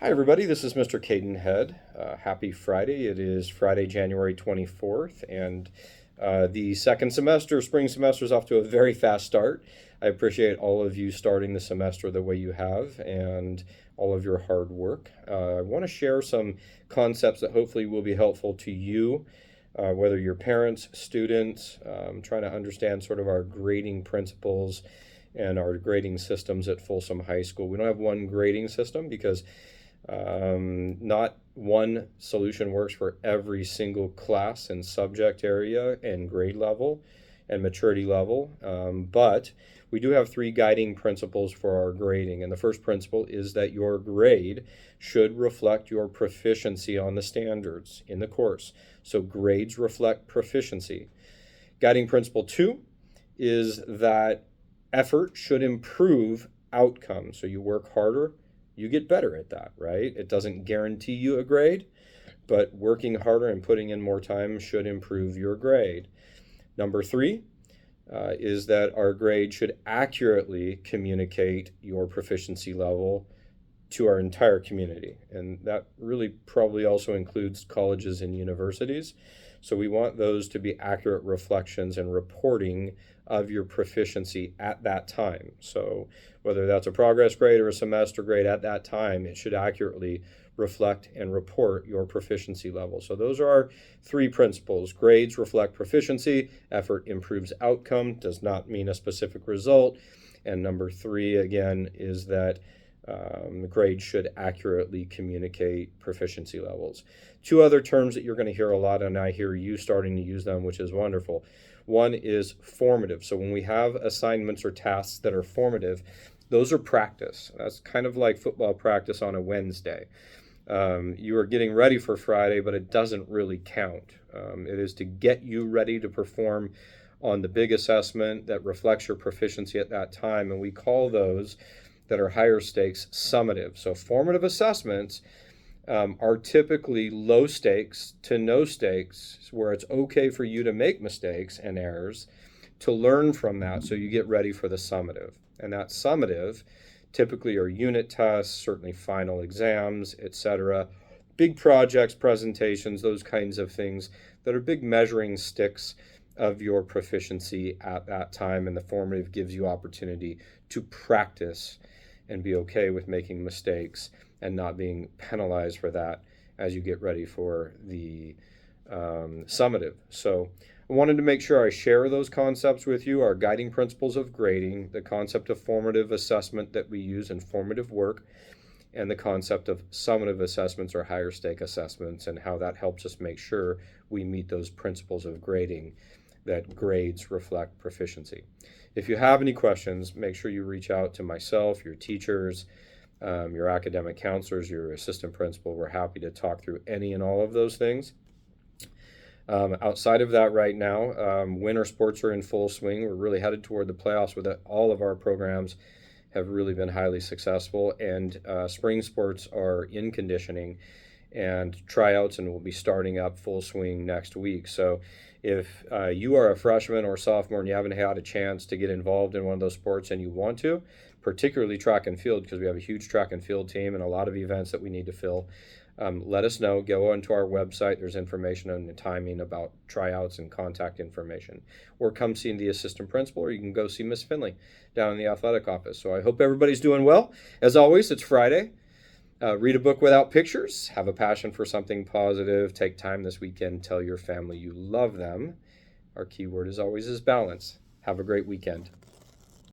Hi, everybody. This is Mr. Caden Head. Happy Friday. It is Friday, January 24th, and the second semester, spring semester, is off to a very fast start. I appreciate all of you starting the semester the way you have and all of your hard work. I want to share some concepts that hopefully will be helpful to you, whether you're parents, students, trying to understand sort of our grading principles and our grading systems at Folsom High School. We don't have one grading system because not one solution works for every single class and subject area and grade level and maturity level, but we do have three guiding principles for our grading. And the first principle is that your grade should reflect your proficiency on the standards in the course. So grades reflect proficiency. Guiding principle two is that effort should improve outcomes. So you work harder, you get better at that, right? It doesn't guarantee you a grade, but working harder and putting in more time should improve your grade. Number three is that our grade should accurately communicate your proficiency level to our entire community. And that really probably also includes colleges and universities. So we want those to be accurate reflections and reporting of your proficiency at that time. So whether that's a progress grade or a semester grade at that time, it should accurately reflect and report your proficiency level. So those are our three principles. Grades reflect proficiency, effort improves outcome, does not mean a specific result. And number three, again, is that grades should accurately communicate proficiency levels. Two other terms that you're going to hear a lot, and I hear you starting to use them, which is wonderful. One is formative. So when we have assignments or tasks that are formative, those are practice. That's kind of like football practice on a Wednesday. You are getting ready for Friday, but it doesn't really count. It is to get you ready to perform on the big assessment that reflects your proficiency at that time, and we call those that are higher stakes summative. So formative assessments are typically low stakes to no stakes, where it's okay for you to make mistakes and errors, to learn from that so you get ready for the summative. And that summative typically are unit tests, certainly final exams, etc. Big projects, presentations, those kinds of things that are big measuring sticks of your proficiency at that time. And the formative gives you opportunity to practice and be okay with making mistakes and not being penalized for that as you get ready for the summative. So I wanted to make sure I share those concepts with you, our guiding principles of grading, the concept of formative assessment that we use in formative work, and the concept of summative assessments or higher stake assessments, and how that helps us make sure we meet those principles of grading, that grades reflect proficiency. If you have any questions, make sure you reach out to myself, your teachers, your academic counselors, your assistant principal. We're happy to talk through any and all of those things. Outside of that right now, winter sports are in full swing. We're really headed toward the playoffs with it. All of our programs have really been highly successful, and spring sports are in conditioning and tryouts, and will be starting up full swing next week. So if you are a freshman or sophomore and you haven't had a chance to get involved in one of those sports and you want to, particularly track and field, because we have a huge track and field team and a lot of events that we need to fill, let us know. Go onto our website. There's information on the timing about tryouts and contact information. Or come see the assistant principal, or you can go see Miss Finley down in the athletic office. So I hope everybody's doing well. As always, it's Friday. Read a book without pictures. Have a passion for something positive. Take time this weekend. Tell your family you love them. Our key word, as always, is balance. Have a great weekend.